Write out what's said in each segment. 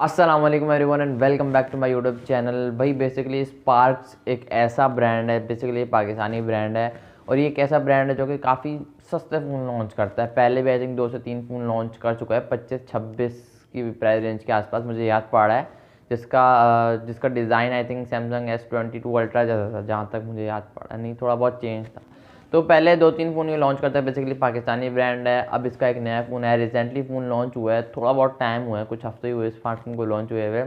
अस्सलाम वालेकुम everyone and welcome back to my YouTube channel. भाई बेसिकली स्पार्क्स एक ऐसा ब्रांड है, बेसिकली पाकिस्तानी ब्रांड है और ये एक ऐसा ब्रांड है जो कि काफ़ी सस्ते फ़ोन लॉन्च करता है। पहले भी आई थिंक 2 से 3 फ़ोन लॉन्च कर चुका है 25-26 की प्राइस रेंज के आसपास, मुझे याद पड़ रहा है। जिसका design I think Samsung S22 ultra जैसा था, जहाँ तक मुझे याद पड़ा, नहीं थोड़ा बहुत चेंज था। तो पहले 2-3 फ़ोन ये लॉन्च करता है, बेसिकली पाकिस्तानी ब्रांड है। अब इसका एक नया फ़ोन है, रिसेंटली फ़ोन लॉन्च हुआ है, थोड़ा बहुत टाइम हुआ है, कुछ हफ्ते ही हुए स्मार्टफोन को लॉन्च हुए हुए,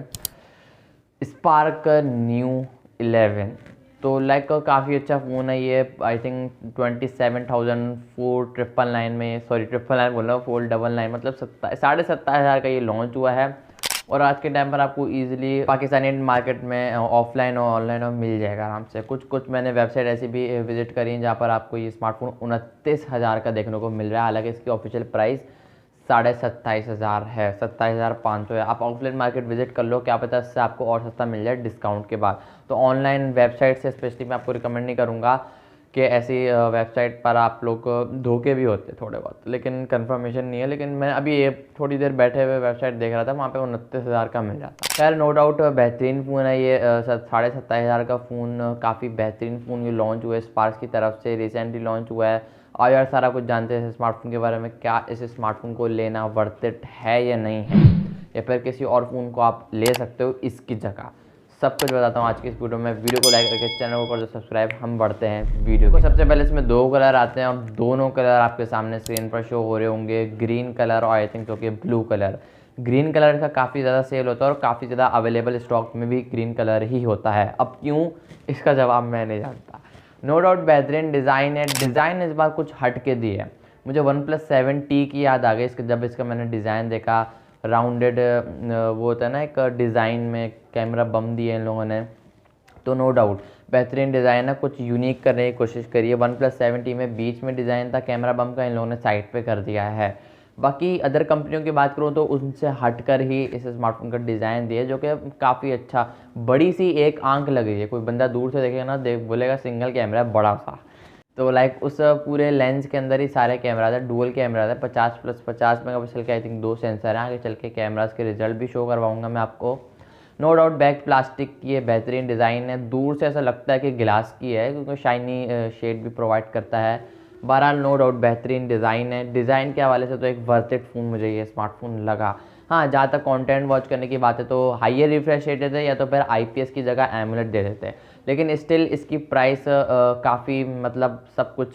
स्पार्क न्यू 11। तो लाइक काफ़ी अच्छा फ़ोन है ये। आई थिंक 27,499 में, सॉरी 999 बोल रहा हूँ, 499 मतलब 27,500 का ये लॉन्च हुआ है। और आज के टाइम पर आपको इजीली पाकिस्तानी मार्केट में ऑफलाइन और ऑनलाइन और मिल जाएगा आराम से। कुछ मैंने वेबसाइट ऐसी भी विजिट करी हैं जहाँ पर आपको ये स्मार्टफोन 29,000 का देखने को मिल रहा है। हालांकि इसकी ऑफिशियल प्राइस 27,500 है, 27,500 है। आप ऑफलाइन मार्केट विजिट कर लो, क्या पता इससे आपको और सस्ता मिल जाए डिस्काउंट के बाद। तो ऑनलाइन वेबसाइट से स्पेशली मैं आपको रिकमेंड नहीं करूँगा कि ऐसी वेबसाइट पर आप लोग धोखे भी होते थोड़े बहुत, लेकिन कंफर्मेशन नहीं है। लेकिन मैं अभी ये थोड़ी देर बैठे हुए वेबसाइट देख रहा था, वहाँ पे 29,000 का मिल जाता। खैर नो डाउट बेहतरीन फ़ोन है ये। 27,500 का फ़ोन काफ़ी बेहतरीन फ़ोन ये लॉन्च हुआ है स्पार्क्स की तरफ से, रिसेंटली लॉन्च हुआ है। और यार सारा कुछ जानते हैं स्मार्टफोन के बारे में, क्या इस स्मार्टफोन को लेना वर्थ इट है या नहीं है, या फिर किसी और फ़ोन को आप ले सकते हो इसकी जगह। सब कुछ बताता हूँ आज की इस वीडियो में। वीडियो को लाइक करके चैनल को कर दो सब्सक्राइब। हम बढ़ते हैं वीडियो को। सबसे पहले इसमें 2 कलर आते हैं और दोनों कलर आपके सामने स्क्रीन पर शो हो रहे होंगे, ग्रीन कलर और आई थिंक तो कि ब्लू कलर। ग्रीन कलर का काफ़ी ज़्यादा सेल होता है और काफ़ी ज़्यादा अवेलेबल स्टॉक में भी ग्रीन कलर ही होता है। अब क्यों, इसका जवाब मैं नहीं जानता। नो डाउट बेहतरीन डिज़ाइन है। डिज़ाइन इस बार कुछ हट के दी है। मुझे OnePlus 7T की याद आ गई जब इसका मैंने डिज़ाइन देखा। राउंडेड वो होता है ना, एक डिज़ाइन में कैमरा बम दिए इन लोगों ने। तो नो डाउट बेहतरीन डिज़ाइन है, कुछ यूनिक करने की कोशिश करिए। OnePlus 7T में बीच में डिज़ाइन था कैमरा बम का, इन लोगों ने साइड पे कर दिया है। बाकी अदर कंपनियों की बात करूँ तो उनसे हटकर ही इस स्मार्टफोन का डिज़ाइन दिया, जो कि काफ़ी अच्छा। बड़ी सी एक आंख लगी है, कोई बंदा दूर से देखेगा ना, देख बोलेगा सिंगल कैमरा है बड़ा सा। तो लाइक उस पूरे लेंस के अंदर ही सारे कैमरा था, डुअल कैमरा था, 50+50 मेगापिक्सल के आई थिंक 2 सेंसर हैं। आगे चल के कैमरास के रिजल्ट भी शो करवाऊंगा मैं आपको। नो डाउट बैक प्लास्टिक की ये बेहतरीन डिज़ाइन है। दूर से ऐसा लगता है कि गिलास की है, क्योंकि शाइनी शेड भी प्रोवाइड करता है। बहरहाल नो डाउट बेहतरीन डिज़ाइन है। डिज़ाइन के हवाले से तो एक वर्थ इट फ़ोन मुझे ये स्मार्टफोन लगा। हाँ, जहाँ तक कंटेंट वॉच करने की बात है तो हाइयर रिफ्रेश रेट देते या तो फिर IPS की जगह एमुलेट दे देते हैं, लेकिन स्टिल इसकी प्राइस काफ़ी मतलब सब कुछ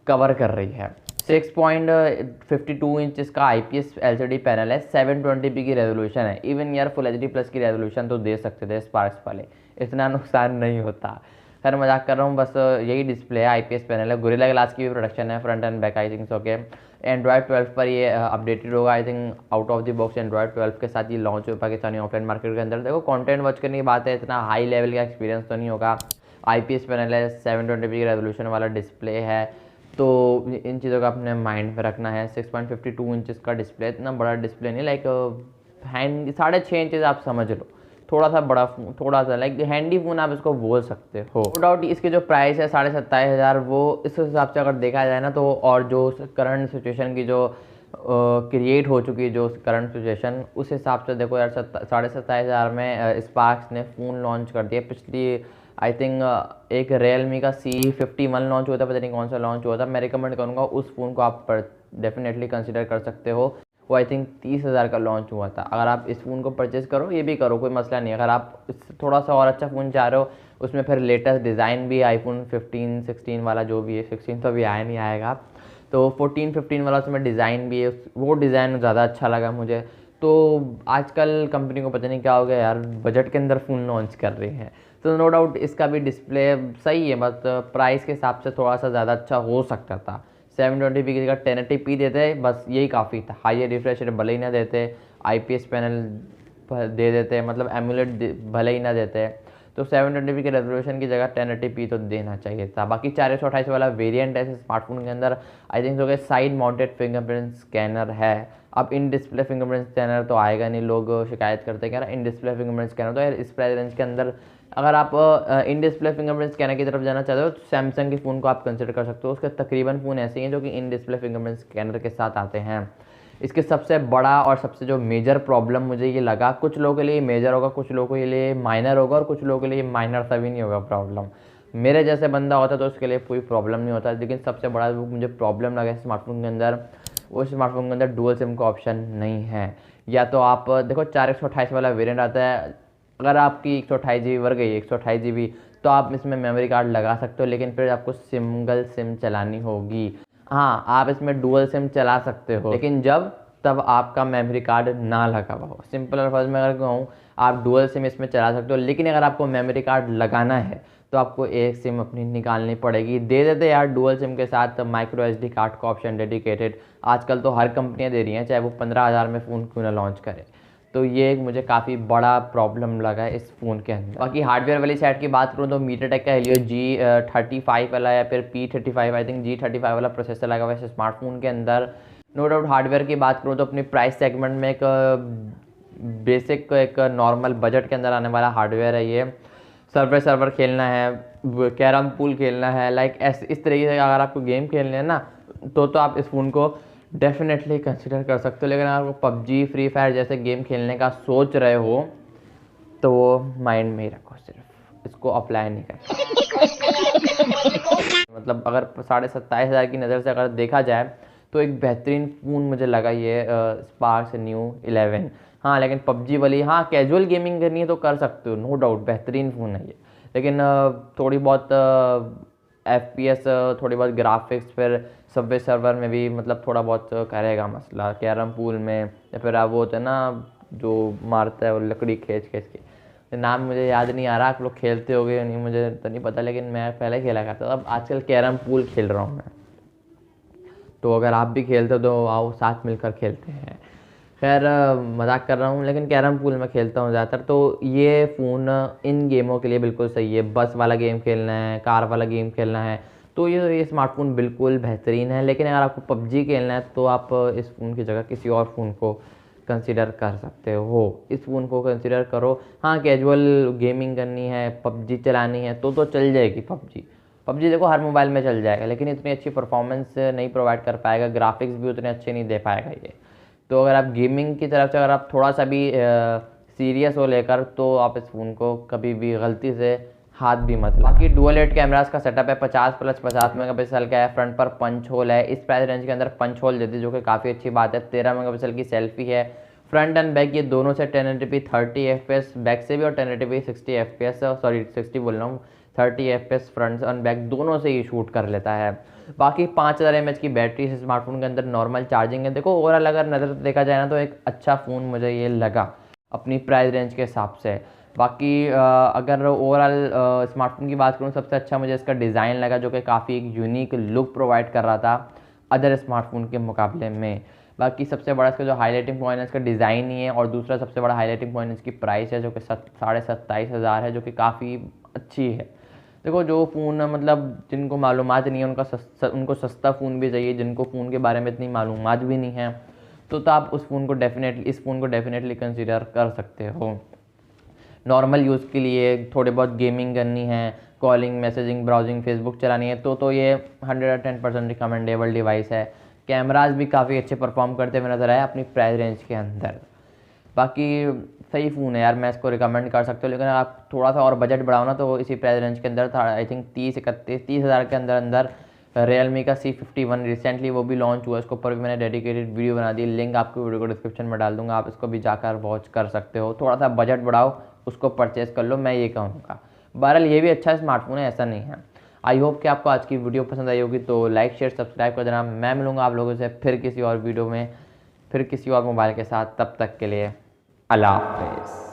कवर कर रही है। 6.52 इंच इसका IPS LCD पैनल है, 720p की रेजोल्यूशन है। इवन यार फुल HD प्लस की रेजोल्यूशन तो दे सकते थे स्पार्क्स वाले, इतना नुकसान नहीं होता। खैर मजाक कर रहा हूँ, बस यही डिस्प्ले है, IPS पैनल है। गोरिल्ला ग्लास की भी प्रोडक्शन है front end back I think so के। एंड्रॉयड 12 पर ये अपडेटेड होगा I think. Out of the box Android 12 के साथ ये लॉन्च हुआ पाकिस्तानी ऑफलाइन मार्केट के अंदर। देखो कंटेंट वॉच करने की बात है, इतना हाई लेवल का एक्सपीरियंस तो नहीं होगा। IPS पैनल है, 720p की रेजोल्यूशन वाला डिस्प्ले है, तो इन चीज़ों का अपने माइंड में रखना है। 6.52 इंच का डिस्प्ले, इतना बड़ा डिस्प्ले नहीं, लाइक हैंड 6.5 इंचज़ आप समझ लो, थोड़ा सा बड़ा फोन, थोड़ा सा लाइक हैंडी फ़ोन आप इसको बोल सकते हो। नो डाउट इसकी जो प्राइस है 27,500, वो इस हिसाब से अगर देखा जाए ना तो, और जो करंट सिचुएशन की जो क्रिएट हो चुकी है, जो करंट सिचुएशन, उस हिसाब से देखो यार 27,500 में स्पार्क्स ने फ़ोन लॉन्च कर दिया। पिछली आई थिंक एक रियलमी का C51 लॉन्च हुआ था, पता नहीं कौन सा लॉन्च हुआ था। मैं रिकमेंड करूँगा उस फ़ोन को आप डेफिनेटली कंसिडर कर सकते हो। वो आई थिंक 30,000 का लॉन्च हुआ था। अगर आप इस फ़ोन को परचेज़ करो, ये भी करो, कोई मसला नहीं है। अगर आप थोड़ा सा और अच्छा फ़ोन चाह रहे हो, उसमें फिर लेटेस्ट डिज़ाइन भी iPhone 15 16 वाला जो भी है, 16 तो अभी आया नहीं, आएगा, तो 14 15 वाला उसमें डिज़ाइन भी है, वो डिज़ाइन ज़्यादा अच्छा लगा मुझे। तो आजकल कंपनी को पता नहीं क्या हो गया यार, बजट के अंदर फ़ोन लॉन्च कर रही है। तो नो डाउट इसका भी डिस्प्ले सही है, बस प्राइस के हिसाब से थोड़ा सा ज़्यादा अच्छा हो सकता था। 720p की जगह 1080p देते, बस यही काफ़ी था। हाई रिफ्रेश रेट भले ही ना देते, IPS पैनल दे देते, मतलब एमुलेट भले ही ना देते, तो 720p के रेजोल्यूशन की जगह 1080p तो देना चाहिए था। बाकी 428 वाला वेरिएंट है स्मार्टफोन के अंदर, आई थिंक जो कि साइड माउंटेड फिंगरप्रिंट स्कैनर है। अब इन डिस्प्ले फिंगरप्रिंट स्कैनर तो आएगा नहीं, लोग शिकायत करते हैं कि इन डिस्प्ले फिंगरप्रिंट स्कैनर, तो यार इस प्राइस रेंज के अंदर अगर आप इन डिस्प्ले फिंगरप्रिंट स्कैनर की तरफ जाना चाहते हो तो सैमसंग के फ़ोन को आप कंसिडर कर सकते हो। उसके तकरीबन फ़ोन ऐसे ही हैं जो कि इन डिस्प्ले फिंगरप्रिंट स्कैनर के साथ आते हैं। इसके सबसे बड़ा और सबसे जो मेजर प्रॉब्लम मुझे ये लगा, कुछ लोगों के लिए मेजर होगा, कुछ लोगों के लिए माइनर होगा और कुछ लोगों के लिए माइनर सा भी नहीं होगा प्रॉब्लम। मेरे जैसे बंदा होता तो उसके लिए कोई प्रॉब्लम नहीं होता, लेकिन सबसे बड़ा जो मुझे प्रॉब्लम लगा स्मार्टफोन के अंदर, वो स्मार्टफोन के अंदर डुअल सिम का ऑप्शन नहीं है। या तो आप देखो 4 128 वाला वेरिएंट आता है, अगर आपकी 128 GB भर गई 128 GB, तो आप इसमें मेमोरी कार्ड लगा सकते हो, लेकिन फिर आपको सिंगल सिम चलानी होगी। हाँ, आप इसमें डुअल सिम चला सकते हो, लेकिन तब आपका मेमोरी कार्ड ना लगा हुआ हो। सिंपल अल्फाज में अगर कहूँ, आप डुअल सिम इसमें चला सकते हो, लेकिन अगर आपको मेमोरी कार्ड लगाना है तो आपको एक सिम अपनी निकालनी पड़ेगी। दे देते यार डुअल सिम के साथ माइक्रो SD कार्ड का ऑप्शन डेडिकेटेड, आजकल तो हर कंपनियाँ दे रही हैं, चाहे वो 15,000 में फ़ोन क्यों ना लॉन्च करे। तो ये एक मुझे काफ़ी बड़ा प्रॉब्लम लगा है इस फ़ोन के अंदर। बाकी हार्डवेयर वाली साइड की बात करूँ तो MediaTek का Helio G35 वाला या फिर P35 आई थिंक G35 वाला प्रोसेसर लगा हुआ है स्मार्टफोन के अंदर। नो डाउट हार्डवेयर की बात करूँ तो अपनी प्राइस सेगमेंट में एक बेसिक एक नॉर्मल बजट के अंदर आने वाला हार्डवेयर है ये। सर्वर खेलना है, कैरम पूल खेलना है, लाइक इस तरीके से अगर आपको गेम खेलने हैं ना, तो आप इस फ़ोन को डेफिनेटली कंसिडर कर सकते हो। लेकिन अगर आपको PUBG फ्री फायर जैसे गेम खेलने का सोच रहे हो तो वो माइंड में ही रखो, सिर्फ इसको अप्लाई नहीं करें। मतलब अगर 27,500 की नज़र से अगर देखा जाए तो एक बेहतरीन फ़ोन मुझे लगा ये स्पार्क्स Neo 11। हाँ, लेकिन PUBG वाली, हाँ कैजुअल गेमिंग करनी है तो कर सकते हो, नो डाउट बेहतरीन फ़ोन है ये। लेकिन थोड़ी बहुत FPS, थोड़ी बहुत ग्राफिक्स, फिर सबवे सर्वर में भी मतलब थोड़ा बहुत करेगा मसला, कैरम पूल में, या फिर आप वो होता है ना जो मारता है वो लकड़ी खींच खींच के, तो नाम मुझे याद नहीं आ रहा, आप लोग खेलते होगे या नहीं मुझे तो नहीं पता, लेकिन मैं पहले खेला करता था। अब आजकल कैरम पूल खेल रहा हूँ मैं, तो अगर आप भी खेलते हो तो आओ साथ मिलकर खेलते हैं। खैर मजाक कर रहा हूँ, लेकिन कैरम पूल में खेलता हूँ ज़्यादातर। तो ये फ़ोन इन गेमों के लिए बिल्कुल सही है। बस वाला गेम खेलना है, कार वाला गेम खेलना है, तो ये स्मार्टफोन बिल्कुल बेहतरीन है। लेकिन अगर आपको PUBG खेलना है तो आप इस फ़ोन की जगह किसी और फ़ोन को कंसिडर कर सकते हो, इस फ़ोन को कंसिडर करो। हाँ, कैजुअल गेमिंग करनी है, PUBG चलानी है तो चल जाएगी PUBG देखो हर मोबाइल में चल जाएगा, लेकिन इतनी अच्छी परफॉर्मेंस नहीं प्रोवाइड कर पाएगा, ग्राफिक्स भी उतने अच्छे नहीं दे पाएगा ये। तो अगर आप गेमिंग की तरफ से अगर आप थोड़ा सा भी सीरियस हो लेकर, तो आप इस फ़ोन को कभी भी गलती से हाथ भी मत लगाओ। बाकी डुअल 8 कैमरास का सेटअप है, 50+50 मेगापिक्सल का है, फ्रंट पर पंच होल है, इस प्राइस रेंज के अंदर पंच होल देती है जो कि काफ़ी अच्छी बात है। 13 मेगापिक्सल की सेल्फी है, फ्रंट एंड बैक ये दोनों से 1080p 30 FPS बैक से भी और 1080p 60 FPS, सॉरी 60 बोल रहा हूँ, 30 FPS फ्रंट एंड बैक दोनों से ही शूट कर लेता है। बाकी 5000 mAh की बैटरी है स्मार्टफोन के अंदर, नॉर्मल चार्जिंग है। देखो ओवरऑल अगर नज़र देखा जाए ना तो एक अच्छा फ़ोन मुझे ये लगा अपनी प्राइस रेंज के हिसाब से। बाकी अगर ओवरऑल स्मार्टफोन की बात करूँ, सबसे अच्छा मुझे इसका डिज़ाइन लगा, जो कि काफ़ी एक यूनिक लुक प्रोवाइड कर रहा था अदर स्मार्टफोन के मुकाबले में। बाकी सबसे बड़ा इसका जो हाईलाइटिंग पॉइंट है इसका डिज़ाइन ही है, और दूसरा सबसे बड़ा हाईलाइटिंग पॉइंट इसकी प्राइस है जो कि 27,500 है, जो कि काफ़ी अच्छी है। देखो जो फ़ोन मतलब जिनको मालूमात नहीं है उनको सस्ता फ़ोन भी चाहिए, जिनको फ़ोन के बारे में इतनी मालूमात भी नहीं है तो आप इस फ़ोन को डेफिनेटली कंसीडर कर सकते हो। नॉर्मल यूज़ के लिए थोड़े बहुत गेमिंग करनी है, कॉलिंग, मैसेजिंग, ब्राउजिंग, फेसबुक चलानी है तो ये 110% रिकमेंडेबल डिवाइस है। कैमराज भी काफ़ी अच्छे परफॉर्म करते हुए नज़र आए अपनी प्राइस रेंज के अंदर। बाकी सही फ़ोन है यार, मैं इसको रिकमेंड कर सकता हूँ। लेकिन आप थोड़ा सा और बजट बढ़ाओ ना तो इसी प्राइस रेंज के अंदर था, आई थिंक 30,000 के अंदर Realme का C51 रिसेंटली वो भी लॉन्च हुआ, इसके ऊपर भी मैंने डेडिकेटेड वीडियो बना दी, लिंक आपको वीडियो को डिस्क्रिप्शन में डाल दूंगा, आप इसको भी जाकर वॉच कर सकते हो। थोड़ा सा बजट बढ़ाओ, उसको परचेज़ कर लो, मैं ये कहूँगा। बहरहाल ये भी अच्छा स्मार्टफोन है, ऐसा नहीं है। आई होप कि आपको आज की वीडियो पसंद आई होगी, तो लाइक शेयर सब्सक्राइब कर देना। मैं मिलूँगा आप लोगों से फिर किसी और वीडियो में, फिर किसी और मोबाइल के साथ। तब तक के लिए अल्लाह हाफ़िज़।